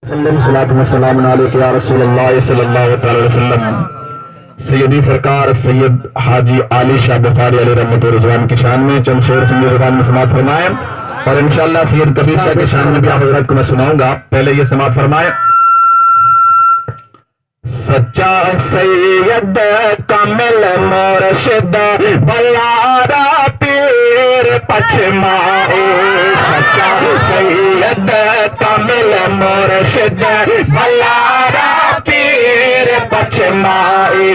सलाम अलैका या रसूल अल्लाह सल्लल्लाहु अलैहि वसल्लम। सैयदी सरकार सैयद हाजी आली शाह बुखारी अलैहि रहमत व रिजवान की शान में चंद शेर सिंधी ज़ुबान में समाअत फरमाए और इंशाअल्लाह सैयद कबीर शाह की शान में भी आप हज़रात को मैं सुनाऊंगा। पहले ये समाअत फरमाए। सच्चा सैयद कामिल मुर्शिद बल्लारा पीर पचमाए। सच्चा सैयद कामिल मुर्शिद बल्लारा पीर पचमाए।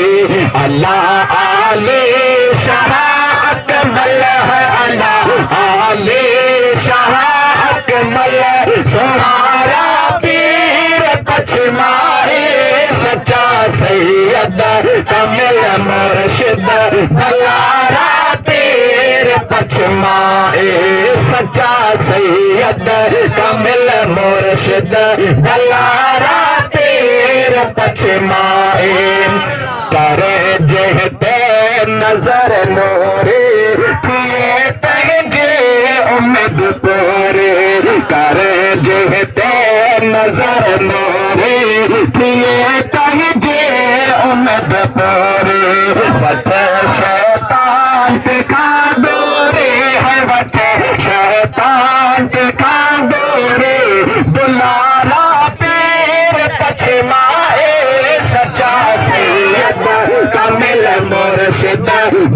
अल्लाह आले शाह अकमल है, अल्लाह आले शाह अकमल सुहारा पीर पचमाए। सच्चा सैयद कामिल मुर्शिद बल्लारा पीर पचमाए। सच्चा सैयद कामिल मुर्शिद बल्लारा पीर पचमाए। करे जहते नजर नूरे थिए तहजे उम्मीद पूरे। करे जहते नजर नूरे थिए तहजे उम्मीद पूरे। वत शैतान दिखा दूरे है, वत शैतान दिखा दूरे दुलारा पीर पचमाए। सच्चा सैयद कामिल मुर्शिद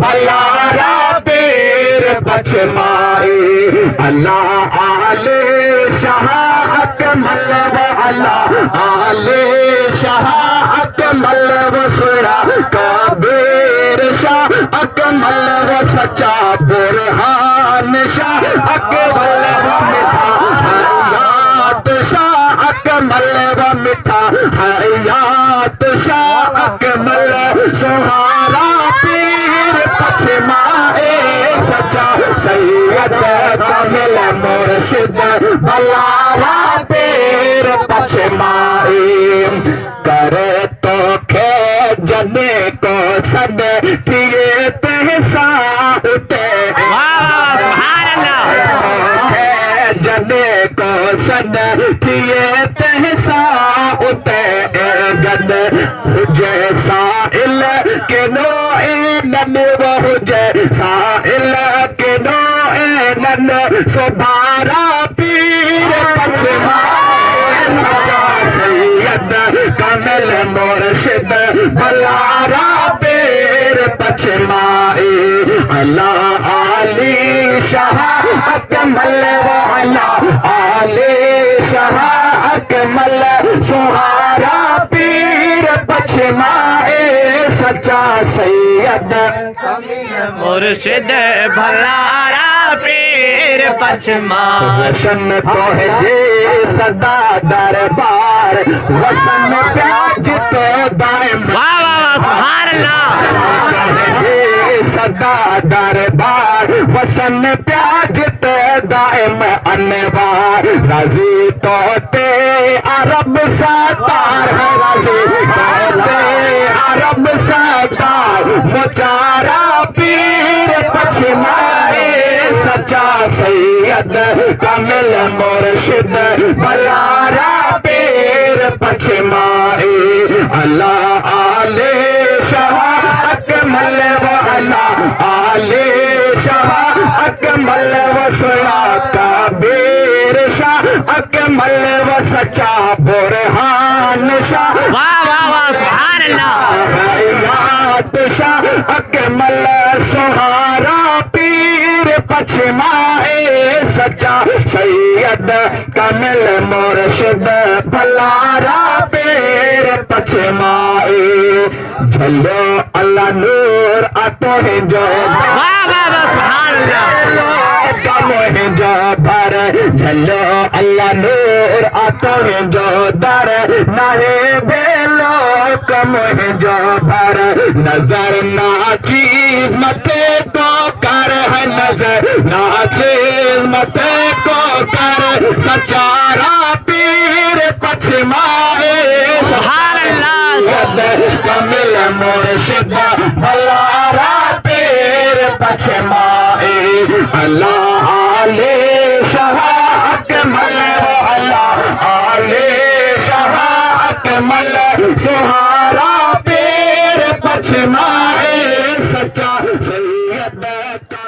बल्लारा पीर पचमाए। अल्लाह आले शाह अकमल व अल्लाह आले शाह अकमल व सुरा कबीर शाह अकमल व सच्चा बुरहान शाह अकमल व मिठा हयात शाह अकमल व मिठा हयात शाह अकमल सुहारा पीर पचमाए। सच्चा सैयद कामिल मुर्शिद बल्लारा पीर पचमाए। करे तो खे जने को सद थिए तहसा उते जने को सद थिए तहसा उते गद हुजे साइल के नोए नन वो हुजे साइल के नोए नन सुधारा पीर पचमाए। सच्चा सैयद कामिल मुर्शिद बल्लारा पीर पचमाए। अल्लाह आली शाह अकमल व अल्लाह आली शाह अकमल सुहारा पीर पचमाए। सच्चा सैयद मुर्शिद भल्लारा पीर पचमाए। वसन पहुँचे सदा दरबार वसन प्याज तो दायम। वाह वाह वाह सुभान अल्लाह। सदा दरबार वसन प्याज तो दायम अनवार। राजी तोते अरब सातार है, राजी तोते अरब सातार मुचारा पीर पचमाए। सच्चा सैयद कामिल मुर्शिद बल्लारा पीर पचमाए। अल्लाह आले शाह अकमल व अल्लाह आले शाह अकमल व सुरा कबीर शाह अकमल व सच्चा बुरहान शाह। वाह वाह वाह सुभान अल्लाह। हयात शाह अकमल सुहारा पीर पचमाए। सच्चा सैयद कामिल मुर्शिद बल्लारा पीर पचमाए। झलो अल्लाह नूर आतो है जो वाह वाह वाह सुभान अल्लाह। है जो भर झलो अल्लाह नूर आतो है जो दर नाहे बेलो कम है जो भर। नजर ना चीज मते को कर है, नजर ना चीज मते को कर सचारा पीर पचमाए। सुभान अल्लाह। कामिल मुर्शिद बल्लारा पीर पचमाए। अल्लाह आले शाह अकमल व अल्लाह आले कमल सुहारा पीर पचमाए सच्चा सैयद का